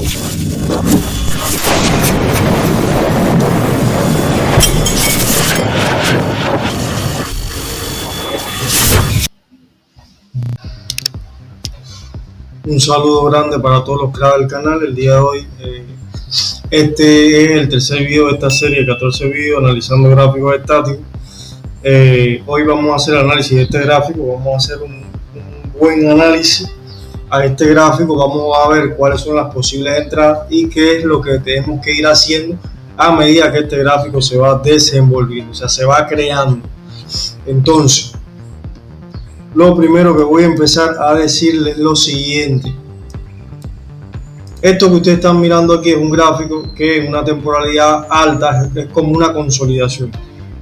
Un saludo grande para todos los creadores del canal. El día de hoy, este es el tercer video de esta serie, 14 videos analizando gráficos estáticos. Hoy vamos a hacer análisis de este gráfico, vamos a hacer un buen análisis a este gráfico, vamos a ver cuáles son las posibles entradas y qué es lo que tenemos que ir haciendo a medida que este gráfico se va desenvolviendo, o sea, se va creando. Entonces, lo primero que voy a empezar a decirles es lo siguiente. Esto que ustedes están mirando aquí es un gráfico que en una temporalidad alta es como una consolidación.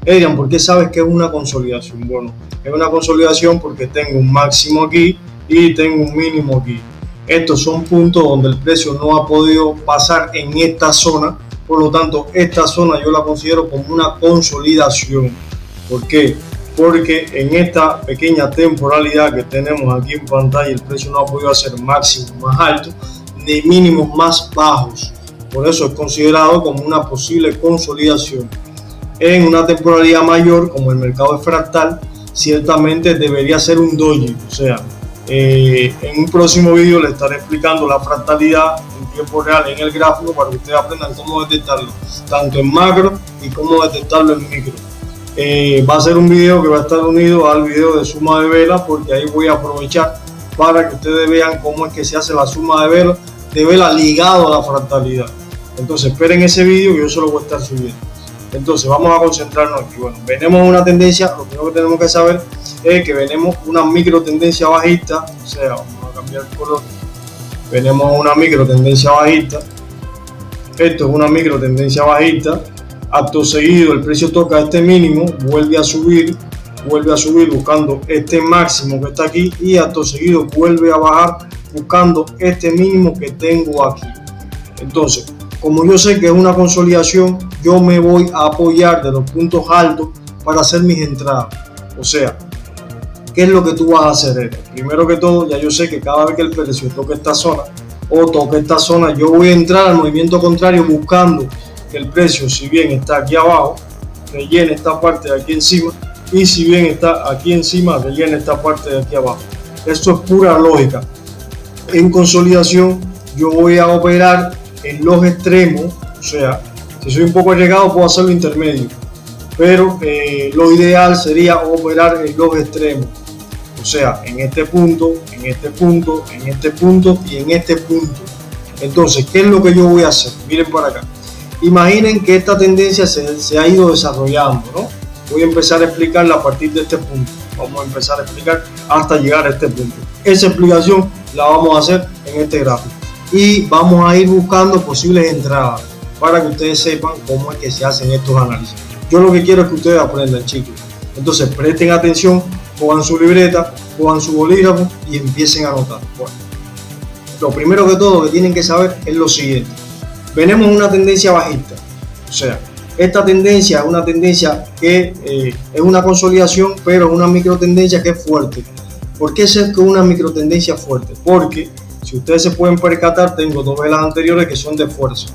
Dirán, ¿por qué sabes que es una consolidación? Bueno, es una consolidación porque tengo un máximo aquí y tengo un mínimo aquí. Estos son puntos donde el precio no ha podido pasar en esta zona, por lo tanto esta zona yo la considero como una consolidación. ¿Por qué? Porque en esta pequeña temporalidad que tenemos aquí en pantalla el precio no ha podido hacer máximos más altos ni mínimos más bajos, por eso es considerado como una posible consolidación. En una temporalidad mayor, como el mercado es fractal, ciertamente debería ser un doji, o sea, en un próximo vídeo les estaré explicando la fractalidad en tiempo real en el gráfico para que ustedes aprendan cómo detectarlo, tanto en macro y cómo detectarlo en micro. Va a ser un video que va a estar unido al video de suma de velas, porque ahí voy a aprovechar para que ustedes vean cómo es que se hace la suma de velas ligado a la fractalidad. Entonces esperen ese video que yo se lo voy a estar subiendo. Entonces vamos a concentrarnos aquí. Bueno, venimos una tendencia, lo primero que tenemos que saber es que venimos una micro tendencia bajista, o sea, vamos a cambiar el color. Venimos una micro tendencia bajista. Esto es una micro tendencia bajista. Acto seguido el precio toca este mínimo, vuelve a subir buscando este máximo que está aquí y acto seguido vuelve a bajar buscando este mínimo que tengo aquí. Entonces, como yo sé que es una consolidación, yo me voy a apoyar de los puntos altos para hacer mis entradas. O sea, ¿qué es lo que tú vas a hacer? Primero que todo, ya yo sé que cada vez que el precio toque esta zona o toque esta zona, yo voy a entrar al movimiento contrario buscando que el precio, si bien está aquí abajo, rellene esta parte de aquí encima, y si bien está aquí encima, rellene esta parte de aquí abajo. Esto es pura lógica. En consolidación yo voy a operar en los extremos, o sea, si soy un poco arriesgado puedo hacerlo intermedio, pero lo ideal sería operar en los extremos, o sea, en este punto, en este punto, en este punto y en este punto. Entonces, ¿qué es lo que yo voy a hacer? Miren para acá. Imaginen que esta tendencia se ha ido desarrollando, ¿no? Voy a empezar a explicarla a partir de este punto. Vamos a empezar a explicar hasta llegar a este punto. Esa explicación la vamos a hacer en este gráfico. Y vamos a ir buscando posibles entradas para que ustedes sepan cómo es que se hacen estos análisis. Yo lo que quiero es que ustedes aprendan, chicos. Entonces presten atención, cojan su libreta, cojan su bolígrafo y empiecen a anotar. Bueno, lo primero que todo que tienen que saber es lo siguiente. Venimos una tendencia bajista, o sea, esta tendencia es una tendencia que es una consolidación, pero es una micro tendencia que es fuerte. ¿Por qué es una micro tendencia fuerte? Porque si ustedes se pueden percatar, tengo dos velas anteriores que son de fuerza.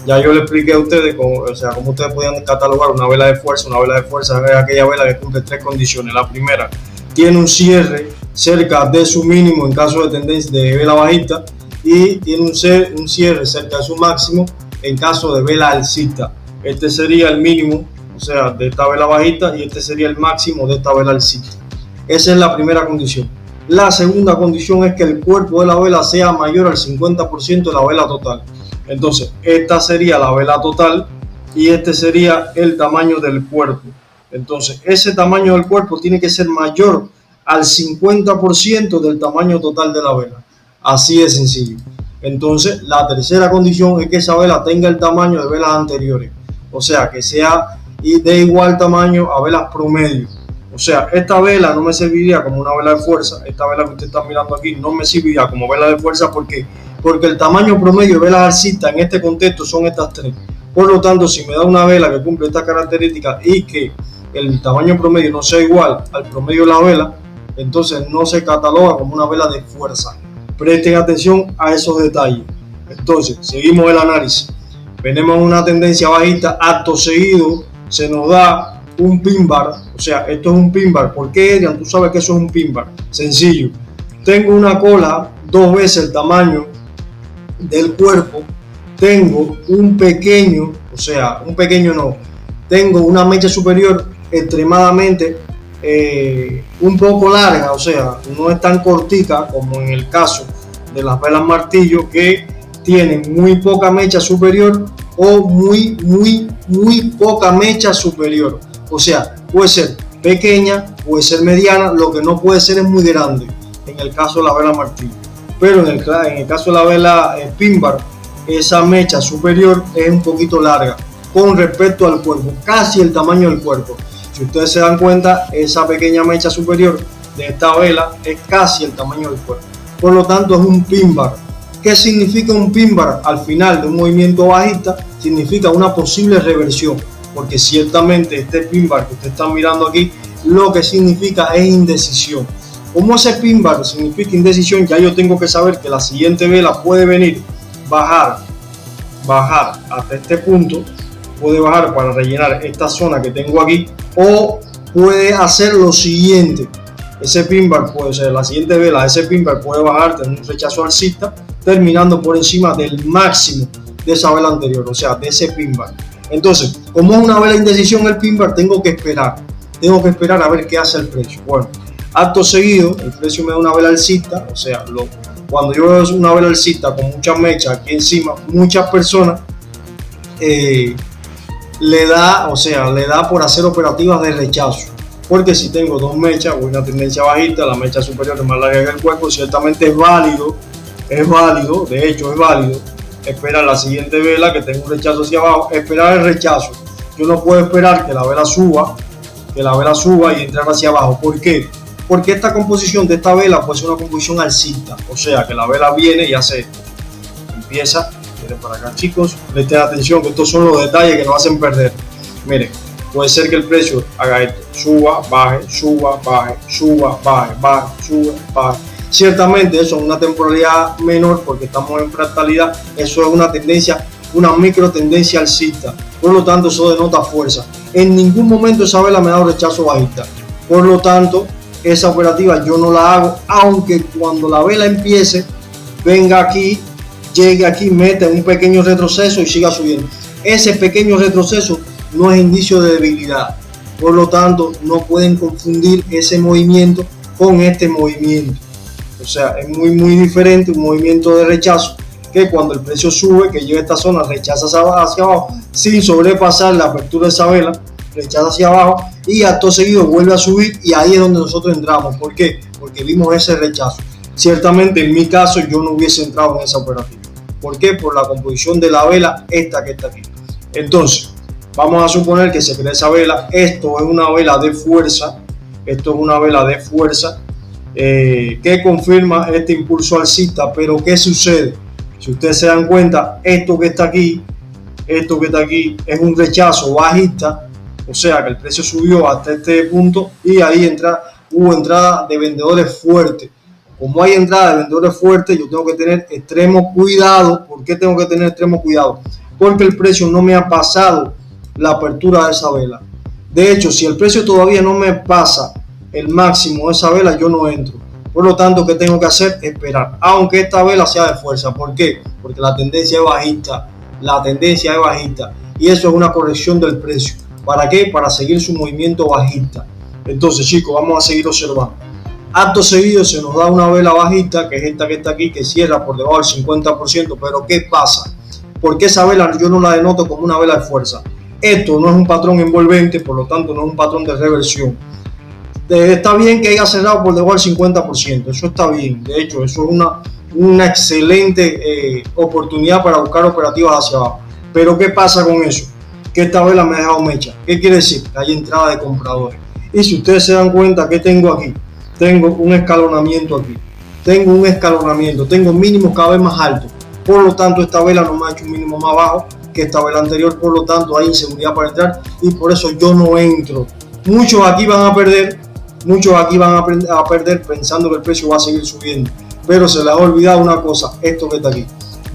Ya yo les expliqué a ustedes cómo ustedes podían catalogar una vela de fuerza. Una vela de fuerza es aquella vela que cumple tres condiciones. La primera, tiene un cierre cerca de su mínimo en caso de tendencia de vela bajista, y tiene un cierre cerca de su máximo en caso de vela alcista. Este sería el mínimo, o sea, de esta vela bajista, y este sería el máximo de esta vela alcista. Esa es la primera condición. La segunda condición es que el cuerpo de la vela sea mayor al 50% de la vela total. Entonces, esta sería la vela total y este sería el tamaño del cuerpo. Entonces, ese tamaño del cuerpo tiene que ser mayor al 50% del tamaño total de la vela. Así de sencillo. Entonces, la tercera condición es que esa vela tenga el tamaño de velas anteriores. O sea, que sea de igual tamaño a velas promedio. O sea, esta vela no me serviría como una vela de fuerza. Esta vela que usted está mirando aquí no me serviría como vela de fuerza. ¿Por qué? Porque el tamaño promedio de velas alcistas en este contexto son estas tres. Por lo tanto, si me da una vela que cumple estas características y que el tamaño promedio no sea igual al promedio de la vela, entonces no se cataloga como una vela de fuerza. Presten atención a esos detalles. Entonces, seguimos el análisis. Venimos en una tendencia bajista, acto seguido se nos da un pin bar, o sea, esto es un pin bar. ¿Por qué, Adrian? Tú sabes que eso es un pin bar. Sencillo. Tengo una cola 2 veces el tamaño del cuerpo, tengo un pequeño, o sea, un pequeño no, tengo una mecha superior extremadamente un poco larga, o sea, no es tan cortica como en el caso de las velas martillo, que tienen muy poca mecha superior o muy poca mecha superior. O sea, puede ser pequeña, puede ser mediana, lo que no puede ser es muy grande en el caso de la vela martillo. Pero en el caso de la vela pin bar, esa mecha superior es un poquito larga con respecto al cuerpo, casi el tamaño del cuerpo. Si ustedes se dan cuenta, esa pequeña mecha superior de esta vela es casi el tamaño del cuerpo. Por lo tanto, es un pin bar. ¿Qué significa un pin bar? Al final de un movimiento bajista, significa una posible reversión, porque ciertamente este pin bar que ustedes están mirando aquí, lo que significa es indecisión. Como ese pin bar significa indecisión, ya yo tengo que saber que la siguiente vela puede venir, bajar hasta este punto, puede bajar para rellenar esta zona que tengo aquí, o puede hacer lo siguiente. Ese pin bar puede ser la siguiente vela, ese pin bar puede bajar, tener un rechazo alcista, terminando por encima del máximo de esa vela anterior, o sea, de ese pin bar. Entonces, como es una vela indecisión el pin bar, tengo que esperar a ver qué hace el precio. Bueno, acto seguido, el precio me da una vela alcista, o sea, cuando yo veo una vela alcista con muchas mechas aquí encima, muchas personas le da por hacer operativas de rechazo. Porque si tengo 2 mechas, voy a una tendencia bajista, la mecha superior es más larga que el cuerpo, ciertamente es válido, de hecho es válido, esperar la siguiente vela que tenga un rechazo hacia abajo, esperar el rechazo. Yo no puedo esperar que la vela suba y entrar hacia abajo. ¿Por qué? Porque esta composición de esta vela puede ser una composición alcista, o sea que la vela viene y hace esto, empieza, miren para acá chicos, presten atención que estos son los detalles que nos hacen perder. Miren, puede ser que el precio haga esto, suba, baje, suba, baje, suba, baje, baje, suba, baje. Ciertamente eso es una temporalidad menor porque estamos en fractalidad, eso es una tendencia, una micro tendencia alcista, por lo tanto eso denota fuerza. En ningún momento esa vela me da un rechazo bajista, por lo tanto esa operativa yo no la hago, aunque cuando la vela empiece, venga aquí, llegue aquí, meta un pequeño retroceso y siga subiendo. Ese pequeño retroceso no es indicio de debilidad, por lo tanto no pueden confundir ese movimiento con este movimiento. O sea, es muy diferente un movimiento de rechazo que cuando el precio sube, que llega a esta zona, rechaza hacia abajo sin sobrepasar la apertura de esa vela, rechaza hacia abajo y acto seguido vuelve a subir, y ahí es donde nosotros entramos. ¿Por qué? Porque vimos ese rechazo. Ciertamente en mi caso yo no hubiese entrado en esa operativa. ¿Por qué? Por la composición de la vela esta que está aquí. Entonces, vamos a suponer que se crea esa vela. Esto es una vela de fuerza. Que confirma este impulso alcista. Pero ¿qué sucede? Si ustedes se dan cuenta, esto que está aquí es un rechazo bajista. O sea que el precio subió hasta este punto y ahí hubo entrada de vendedores fuertes. Como hay entrada de vendedores fuertes, yo tengo que tener extremo cuidado. ¿Por qué tengo que tener extremo cuidado? Porque el precio no me ha pasado la apertura de esa vela. De hecho, si el precio todavía no me pasa el máximo de esa vela, yo no entro. Por lo tanto, ¿qué tengo que hacer? Esperar. Aunque esta vela sea de fuerza. ¿Por qué? Porque la tendencia es bajista. Y eso es una corrección del precio. ¿Para qué? Para seguir su movimiento bajista. Entonces, chicos, vamos a seguir observando. Acto seguido se nos da una vela bajista, que es esta que está aquí, que cierra por debajo del 50%. Pero ¿qué pasa? Porque esa vela yo no la denoto como una vela de fuerza. Esto no es un patrón envolvente, por lo tanto no es un patrón de reversión. Está bien que haya cerrado por debajo del 50%, eso está bien. De hecho, eso es una excelente oportunidad para buscar operativas hacia abajo. Pero ¿qué pasa con eso? Que esta vela me ha dejado mecha. ¿Qué quiere decir? Que hay entrada de compradores. Y si ustedes se dan cuenta, ¿qué tengo aquí? Tengo un escalonamiento aquí. Tengo mínimos cada vez más altos. Por lo tanto, esta vela no me ha hecho un mínimo más bajo que esta vela anterior. Por lo tanto, hay inseguridad para entrar y por eso yo no entro. Muchos aquí van a perder pensando que el precio va a seguir subiendo. Pero se les ha olvidado una cosa, esto que está aquí.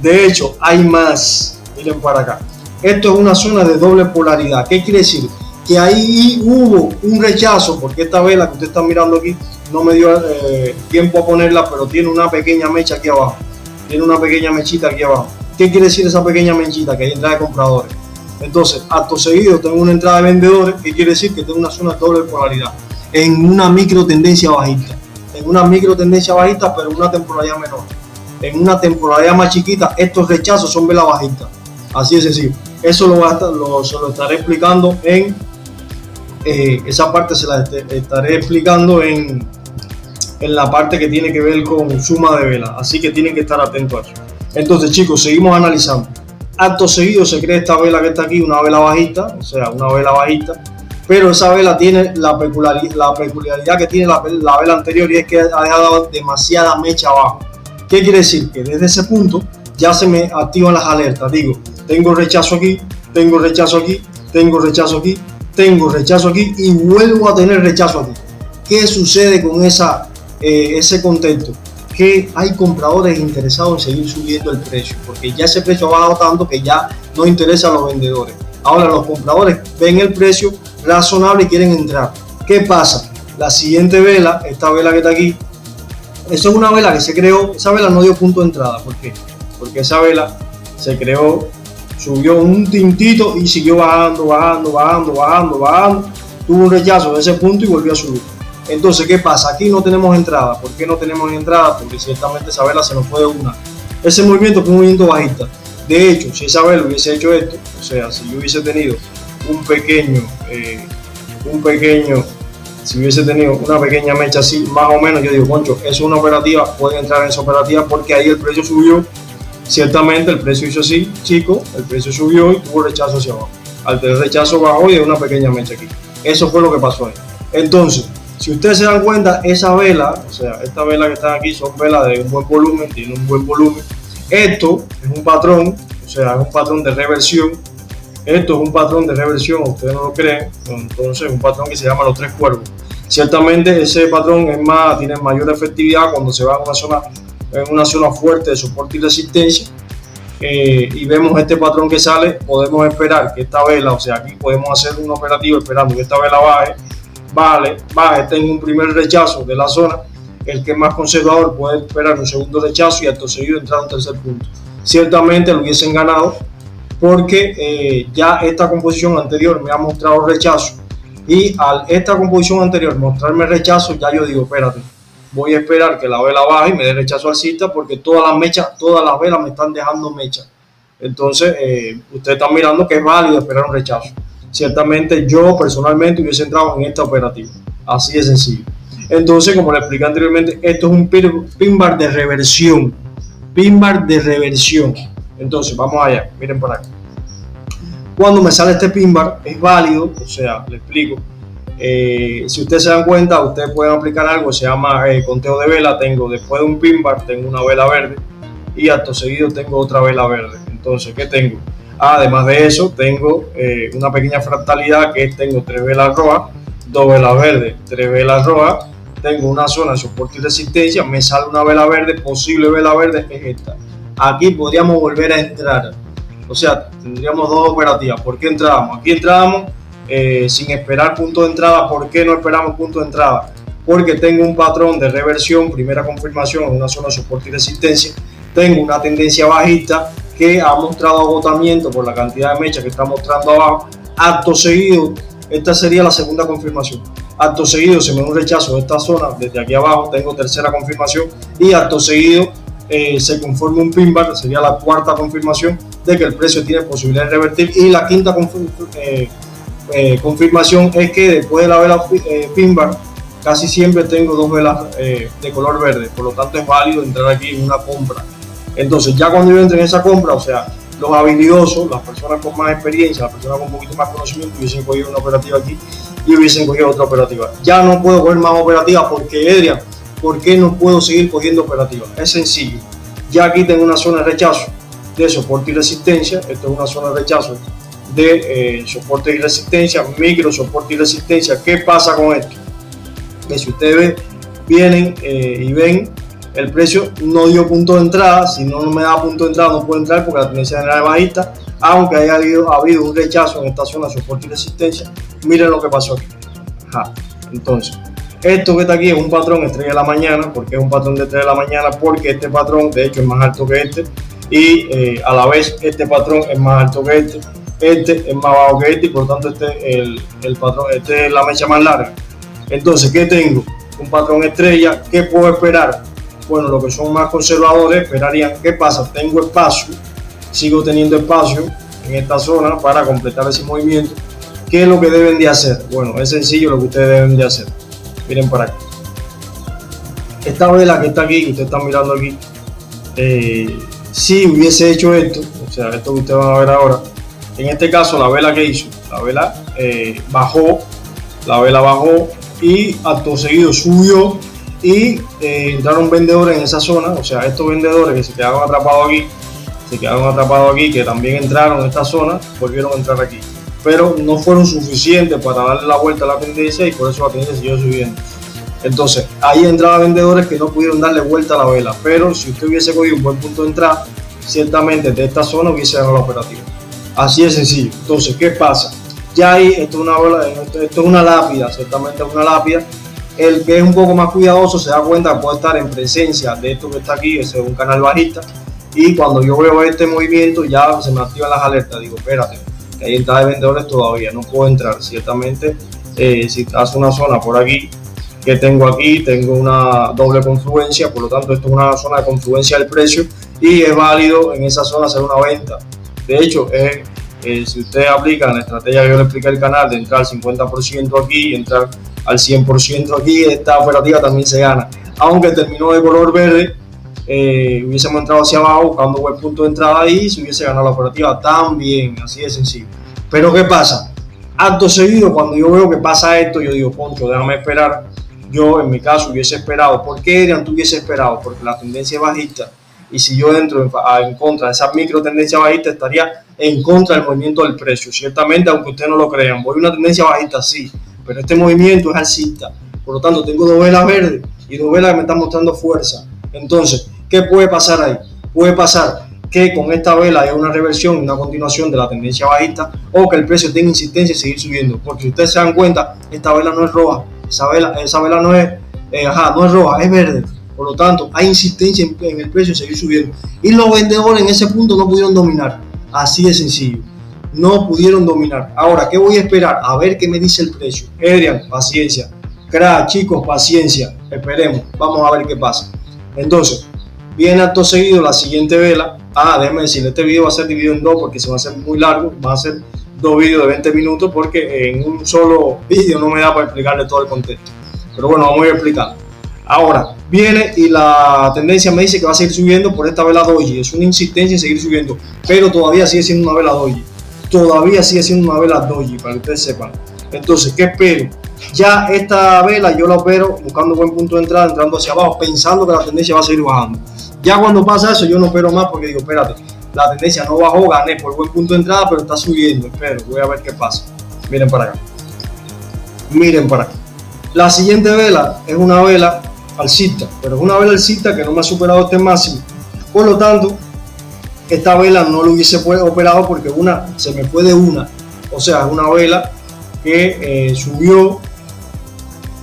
De hecho, hay más. Miren para acá. Esto es una zona de doble polaridad. ¿Qué quiere decir? Que ahí hubo un rechazo, porque esta vela que usted está mirando aquí no me dio tiempo a ponerla, pero tiene una pequeña mecha aquí abajo. Tiene una pequeña mechita aquí abajo. ¿Qué quiere decir esa pequeña mechita? Que hay entrada de compradores. Entonces, acto seguido tengo una entrada de vendedores. ¿Qué quiere decir? Que tengo una zona de doble polaridad en una micro tendencia bajista. En una micro tendencia bajista, pero en una temporalidad menor. En una temporalidad más chiquita, estos rechazos son velas bajistas. Así es sencillo. Eso se lo estaré explicando en esa parte, se la estaré explicando en la parte que tiene que ver con suma de velas. Así que tienen que estar atentos a eso. Entonces, chicos, seguimos analizando. Acto seguido se crea esta vela que está aquí, una vela bajista, o sea, una vela bajista. Pero esa vela tiene la peculiaridad que tiene la vela anterior, y es que ha dejado demasiada mecha abajo. ¿Qué quiere decir? Que desde ese punto ya se me activan las alertas. Digo, tengo rechazo aquí, tengo rechazo aquí, tengo rechazo aquí, tengo rechazo aquí y vuelvo a tener rechazo aquí. ¿Qué sucede con ese contexto? Que hay compradores interesados en seguir subiendo el precio, porque ya ese precio ha bajado tanto que ya no interesa a los vendedores. Ahora los compradores ven el precio razonable y quieren entrar. ¿Qué pasa? La siguiente vela, esta vela que está aquí, eso es una vela que se creó, esa vela no dio punto de entrada. ¿Por qué? Porque esa vela se creó, subió un tintito y siguió bajando, tuvo un rechazo de ese punto y volvió a subir. Entonces, ¿qué pasa? Aquí no tenemos entrada. ¿Por qué no tenemos entrada? Porque ciertamente esa vela se nos fue de una. Ese movimiento fue un movimiento bajista. De hecho, si esa vela hubiese hecho esto, o sea, si yo hubiese tenido si hubiese tenido una pequeña mecha así, más o menos, yo digo, concho, es una operativa, pueden entrar en esa operativa porque ahí el precio subió. Ciertamente el precio hizo así, chicos, el precio subió y tuvo rechazo hacia abajo. Al tener rechazo bajó y hay una pequeña mecha aquí. Eso fue lo que pasó ahí. Entonces, si ustedes se dan cuenta, esa vela, o sea, esta vela que están aquí son velas de un buen volumen, tiene un buen volumen. Esto es un patrón, o sea, es un patrón de reversión. Esto es un patrón de reversión, ustedes no lo creen, entonces es un patrón que se llama los tres cuervos. Ciertamente ese patrón tiene mayor efectividad cuando se va en una zona fuerte de soporte y resistencia, y vemos este patrón que sale. Podemos esperar que esta vela, o sea, aquí podemos hacer un operativo esperando que esta vela baje, tenga un primer rechazo de la zona. El que es más conservador puede esperar un segundo rechazo y acto seguido entrar a un tercer punto. Ciertamente lo hubiesen ganado porque ya esta composición anterior me ha mostrado rechazo, y al esta composición anterior mostrarme rechazo, ya yo digo, espérate, voy a esperar que la vela baje y me dé rechazo alcista, porque todas las velas me están dejando mecha. Entonces, ustedes están mirando que es válido esperar un rechazo. Ciertamente yo personalmente hubiese entrado en esta operativa, así de sencillo. Entonces, como les expliqué anteriormente, esto es un pin bar de reversión. Entonces, vamos allá, miren por aquí. Cuando me sale este pin bar, es válido, o sea, les explico. Si ustedes se dan cuenta, ustedes pueden aplicar algo que se llama conteo de vela. Tengo, después de un pin bar, tengo una vela verde y acto seguido tengo otra vela verde. Entonces, ¿qué tengo? Además de eso, tengo una pequeña fractalidad, que es, tengo 3 velas rojas, 2 velas verdes, 3 velas rojas. Tengo una zona de soporte y resistencia, me sale una vela verde, posible vela verde es esta. Aquí podríamos volver a entrar, o sea, tendríamos dos operativas. ¿Por qué entrábamos? Aquí entrábamos sin esperar punto de entrada. ¿Por qué no esperamos punto de entrada? Porque tengo un patrón de reversión, primera confirmación en una zona de soporte y resistencia. Tengo una tendencia bajista que ha mostrado agotamiento por la cantidad de mecha que está mostrando abajo. Acto seguido, esta sería la segunda confirmación. Acto seguido se me da un rechazo de esta zona, desde aquí abajo tengo tercera confirmación, y acto seguido se conforma un pin bar, sería la cuarta confirmación de que el precio tiene posibilidad de revertir. Y la quinta confirmación es que después de la vela pin bar casi siempre tengo dos velas de color verde, por lo tanto es válido entrar aquí en una compra. Entonces, ya cuando yo entre en esa compra, o sea, los habilidosos, las personas con más experiencia, las personas con un poquito más conocimiento, hubiesen cogido una operativa aquí y hubiesen cogido otra operativa. Ya no puedo coger más operativas porque, Adrián, ¿por qué no puedo seguir cogiendo operativas? Es sencillo. Ya aquí tengo una zona de rechazo de soporte y resistencia. Esto es una zona de rechazo de soporte y resistencia, micro soporte y resistencia. ¿Qué pasa con esto? Que si ustedes vienen y ven el precio no dio punto de entrada. Si no me da punto de entrada no puedo entrar porque la tendencia general es bajista, aunque haya habido un rechazo en esta zona de soporte y resistencia. Miren lo que pasó aquí. Entonces, esto que está aquí es un patrón estrella de la mañana. ¿Por qué es un patrón de estrella de la mañana? Porque este patrón de hecho es más alto que este, y a la vez este patrón es más alto que este es más bajo que este, y por lo tanto el patrón, este es la mecha más larga. Entonces, ¿qué tengo? Un patrón estrella. ¿Qué puedo esperar? Bueno, los que son más conservadores esperarían, ¿qué pasa? Tengo espacio, sigo teniendo espacio en esta zona para completar ese movimiento. ¿Qué es lo que deben de hacer? Bueno, es sencillo lo que ustedes deben de hacer. Miren para acá. Esta vela que está aquí, que ustedes están mirando aquí, si hubiese hecho esto, o sea, esto que ustedes van a ver ahora, en este caso la vela que hizo, la vela bajó y acto seguido subió y entraron vendedores en esa zona. O sea, estos vendedores que se quedaron atrapados aquí, que también entraron en esta zona, volvieron a entrar aquí, pero no fueron suficientes para darle la vuelta a la tendencia, y por eso la tendencia siguió subiendo. Entonces ahí entraban vendedores que no pudieron darle vuelta a la vela, pero si usted hubiese cogido un buen punto de entrada, ciertamente de esta zona hubiese ganado la operativa. Así de sencillo. Entonces, ¿qué pasa? Ya ahí esto es una lápida, ciertamente es una lápida. El que es un poco más cuidadoso se da cuenta que puede estar en presencia de esto que está aquí. Ese es un canal bajista, y cuando yo veo este movimiento ya se me activan las alertas. Digo, espérate, que hay entrada de vendedores todavía, no puedo entrar. Ciertamente, si hace una zona por aquí, que tengo aquí, tengo una doble confluencia, por lo tanto esto es una zona de confluencia del precio, y es válido en esa zona hacer una venta. De hecho, si ustedes aplican la estrategia que yo le expliqué al canal de entrar al 50% aquí y entrar al 100% aquí, esta operativa también se gana. Aunque terminó de color verde, hubiésemos entrado hacia abajo buscando buen punto de entrada ahí, se hubiese ganado la operativa también, así de sencillo. Pero ¿qué pasa? Acto seguido, cuando yo veo que pasa esto, yo digo, Poncho, déjame esperar. Yo en mi caso hubiese esperado. ¿Por qué, Adrián, tú hubiese esperado? Porque la tendencia es bajista, y si yo entro en contra de esa micro tendencia bajista, estaría en contra del movimiento del precio. Ciertamente, aunque ustedes no lo crean, voy a una tendencia bajista, sí, pero este movimiento es alcista. Por lo tanto, tengo dos velas verdes y dos velas que me están mostrando fuerza. Entonces, ¿qué puede pasar ahí? Puede pasar que con esta vela haya una reversión, una continuación de la tendencia bajista, o que el precio tenga insistencia y seguir subiendo. Porque si ustedes se dan cuenta, esta vela no es roja, esa vela no es roja, es verde. Por lo tanto, hay insistencia en el precio y seguir subiendo. Y los vendedores en ese punto no pudieron dominar. Así de sencillo. No pudieron dominar. Ahora, ¿qué voy a esperar? A ver qué me dice el precio. Adrián, paciencia. Crack, chicos, paciencia. Esperemos. Vamos a ver qué pasa. Entonces, viene acto seguido la siguiente vela. Déjeme decirle, este video va a ser dividido en dos porque se va a hacer muy largo. Va a ser dos videos de 20 minutos porque en un solo video no me da para explicarle todo el contexto. Pero bueno, vamos a ir explicando. Ahora viene y la tendencia me dice que va a seguir subiendo por esta vela doji. Es una insistencia en seguir subiendo, pero todavía sigue siendo una vela doji. Para que ustedes sepan. Entonces, ¿qué espero? Ya esta vela yo la opero buscando buen punto de entrada, entrando hacia abajo, pensando que la tendencia va a seguir bajando. Ya cuando pasa eso, yo no opero más porque digo, espérate, la tendencia no bajó, gané por buen punto de entrada, pero está subiendo. Espero, voy a ver qué pasa. Miren para acá. La siguiente vela es una vela alcista, pero es una vela alcista que no me ha superado este máximo. Por lo tanto, esta vela no lo hubiese operado porque se me fue de una. O sea, es una vela que subió,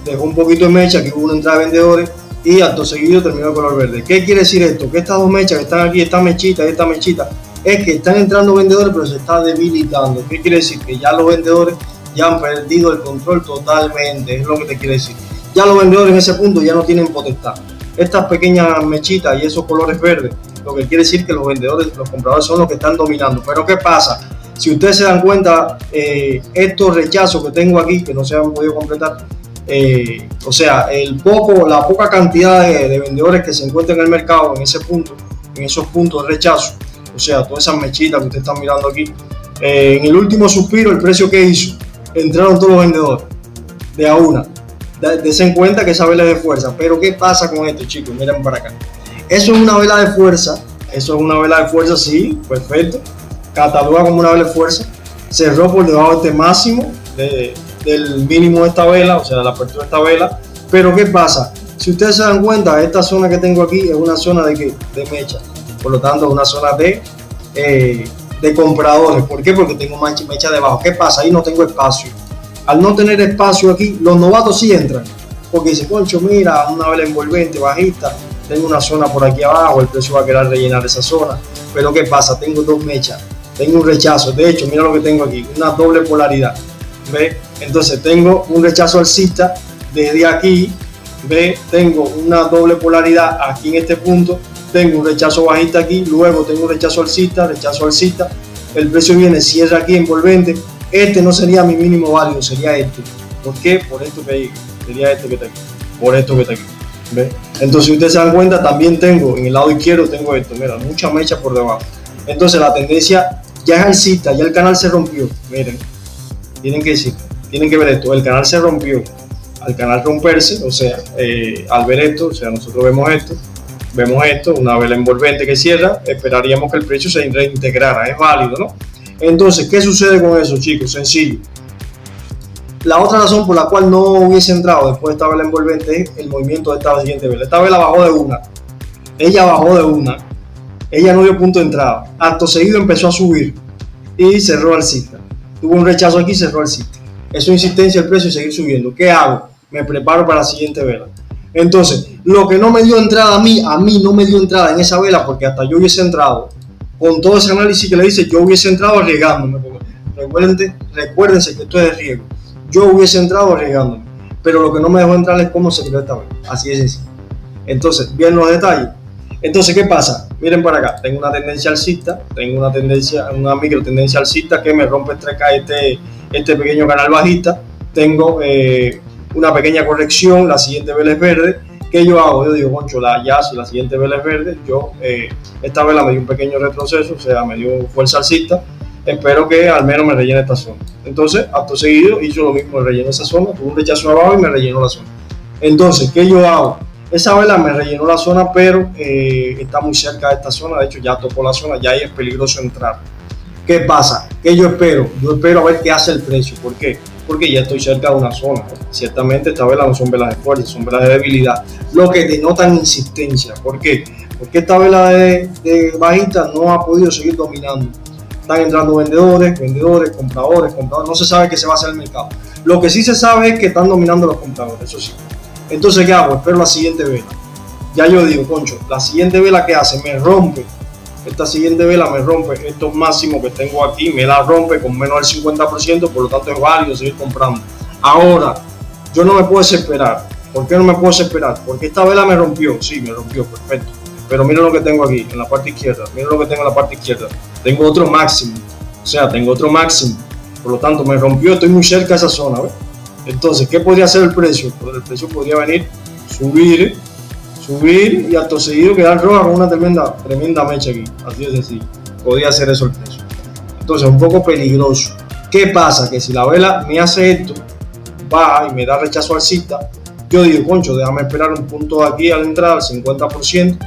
dejó un poquito de mecha, que hubo una entrada de vendedores y acto seguido terminó de color verde. ¿Qué quiere decir esto? Que estas dos mechas que están aquí, esta mechita y esta mechita, es que están entrando vendedores pero se está debilitando. ¿Qué quiere decir? Que ya los vendedores ya han perdido el control totalmente, es lo que te quiere decir. Ya los vendedores en ese punto ya no tienen potestad. Estas pequeñas mechitas y esos colores verdes, lo que quiere decir que los vendedores, los compradores son los que están dominando. Pero ¿qué pasa? Si ustedes se dan cuenta, estos rechazos que tengo aquí, que no se han podido completar, o sea, la poca cantidad de vendedores que se encuentran en el mercado en esos puntos de rechazo, o sea, todas esas mechitas que ustedes están mirando aquí, en el último suspiro, el precio que hizo, entraron todos los vendedores de a una. Desen en cuenta que esa vela es de fuerza. Pero ¿qué pasa con esto, chicos? Miren para acá. Eso es una vela de fuerza. Sí, perfecto. Cataloga como una vela de fuerza. Cerró por debajo de este máximo del mínimo de esta vela, o sea, de la apertura de esta vela. Pero ¿qué pasa? si ustedes se dan cuenta, esta zona que tengo aquí es una zona de mecha, por lo tanto es una zona de compradores. ¿Por qué? Porque tengo mecha debajo. ¿Qué pasa? Ahí no tengo espacio. Al no tener espacio aquí, los novatos sí entran, porque dicen, concho, mira, una vela envolvente bajista, tengo una zona por aquí abajo, el precio va a querer rellenar esa zona. Pero ¿qué pasa? Tengo dos mechas, tengo un rechazo. De hecho, mira lo que tengo aquí, una doble polaridad. ¿Ve? Entonces tengo un rechazo alcista desde aquí. ¿Ve? Tengo una doble polaridad aquí en este punto. Tengo un rechazo bajista aquí, luego tengo un rechazo alcista. El precio viene, cierra aquí envolvente. Este no sería mi mínimo válido, sería este. ¿Por qué? Por esto que hay, sería este que está aquí, por esto que está aquí. ¿Ve? Entonces, si ustedes se dan cuenta, también tengo en el lado izquierdo, tengo esto, mira, mucha mecha por debajo. Entonces, la tendencia ya es alcista, ya el canal se rompió. Miren, tienen que ver esto, el canal se rompió. Al canal romperse, o sea, al ver esto, o sea, nosotros vemos esto, una vela envolvente que cierra, esperaríamos que el precio se reintegrara, es válido, ¿no? Entonces, ¿qué sucede con eso, chicos? Sencillo. La otra razón por la cual no hubiese entrado después de esta vela envolvente es el movimiento de esta siguiente vela. Esta vela bajó de una, ella no dio punto de entrada, acto seguido empezó a subir y cerró alcista. Tuvo un rechazo aquí y cerró alcista. Eso es insistencia el precio y seguir subiendo. ¿Qué hago? Me preparo para la siguiente vela. Entonces, lo que no me dio entrada a mí no me dio entrada en esa vela, porque hasta yo hubiese entrado, con todo ese análisis que le hice, yo hubiese entrado arriesgándome. Recuérdense que esto es de riesgo. Yo hubiese entrado arriesgándome, pero lo que no me dejó entrar es cómo se creó esta vela. Así es sencillo. Entonces, bien los detalles. Entonces, ¿qué pasa? Miren para acá, tengo una tendencia alcista, una micro tendencia alcista que me rompe este pequeño canal bajista. Tengo una pequeña corrección, la siguiente vela es verde. ¿Qué yo hago? Yo digo, concho, si la siguiente vela es verde, esta vela me dio un pequeño retroceso, o sea, me dio fuerza alcista. Espero que al menos me rellene esta zona. Entonces, acto seguido, hizo lo mismo, me rellenó esa zona, tuvo un rechazo abajo y me rellenó la zona. Entonces, ¿qué yo hago? Esa vela me rellenó la zona, pero está muy cerca de esta zona, de hecho ya tocó la zona, ya ahí es peligroso entrar. ¿Qué pasa? ¿Qué yo espero? Yo espero a ver qué hace el precio. ¿Por qué? Porque ya estoy cerca de una zona. Ciertamente estas velas no son velas de fuerza, son velas de debilidad, lo que denotan insistencia. ¿Por qué? Porque esta vela de bajista no ha podido seguir dominando. Están entrando vendedores, compradores, no se sabe qué se va a hacer el mercado. Lo que sí se sabe es que están dominando los compradores, eso sí. Entonces, ¿qué hago? Espero la siguiente vela. Ya yo digo, concho, la siguiente vela que hace, me rompe. Esta siguiente vela me rompe estos máximos que tengo aquí, me la rompe con menos del 50%, por lo tanto es válido seguir comprando. Ahora, yo no me puedo desesperar. ¿Por qué no me puedo desesperar? Porque esta vela me rompió, sí, me rompió, perfecto. Pero miren lo que tengo aquí, en la parte izquierda, tengo otro máximo, por lo tanto me rompió, estoy muy cerca de esa zona, ¿ves? Entonces, ¿qué podría hacer el precio? Pues el precio podría venir, subir y acto seguido quedar roja con una tremenda mecha aquí, así de sencillo. Podría hacer eso el precio. Entonces, un poco peligroso. ¿Qué pasa? Que si la vela me hace esto, baja y me da rechazo alcista, yo digo, concho, déjame esperar un punto de aquí al entrar al 50%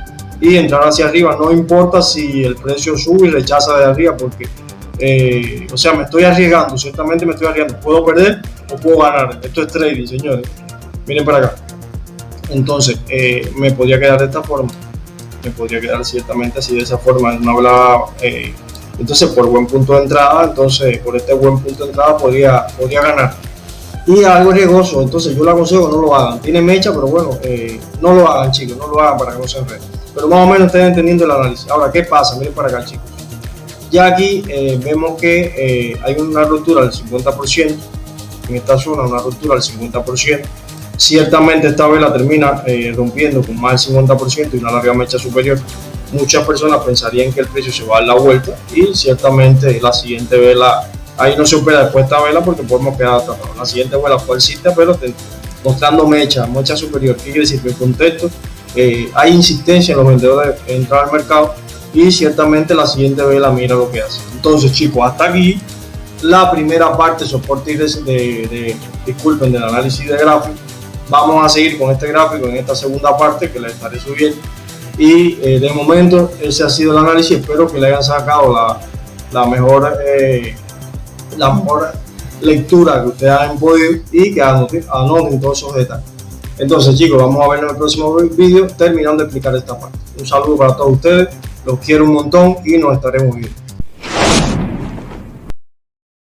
y entrar hacia arriba. No importa si el precio sube y rechaza de arriba, porque o sea, me estoy arriesgando, ciertamente me estoy arriesgando. Puedo perder o puedo ganar. Esto es trading, señores. Miren para acá. Entonces, me podría quedar de esta forma. Me podría quedar ciertamente así, de esa forma. Una vela, entonces, por buen punto de entrada, por este buen punto de entrada podría ganar. Y algo riesgoso, entonces yo le aconsejo no lo hagan. Tiene mecha, pero bueno, no lo hagan, chicos, no lo hagan para que no se enreden. Pero más o menos estén entendiendo el análisis. Ahora, ¿qué pasa? Miren para acá, chicos. Ya aquí vemos que hay una ruptura del 50%. En esta zona, una ruptura del 50%. Ciertamente esta vela termina rompiendo con más del 50% y una larga mecha superior. Muchas personas pensarían que el precio se va a dar la vuelta y ciertamente la siguiente vela, ahí no se opera después esta vela porque podemos quedar atrapados. La siguiente vela fue alcista, pero mostrando mecha superior. ¿Qué quiere decir? Que en contexto hay insistencia en los vendedores de entrar al mercado y ciertamente la siguiente vela mira lo que hace. Entonces, chicos, hasta aquí la primera parte, soporte y disculpen, del análisis de gráfico. Vamos a seguir con este gráfico en esta segunda parte que les estaré subiendo. Y de momento ese ha sido el análisis. Espero que le hayan sacado la mejor lectura que ustedes hayan podido y que anoten todos esos detalles. Entonces, chicos, vamos a ver en el próximo vídeo terminando de explicar esta parte. Un saludo para todos ustedes, los quiero un montón y nos estaremos viendo.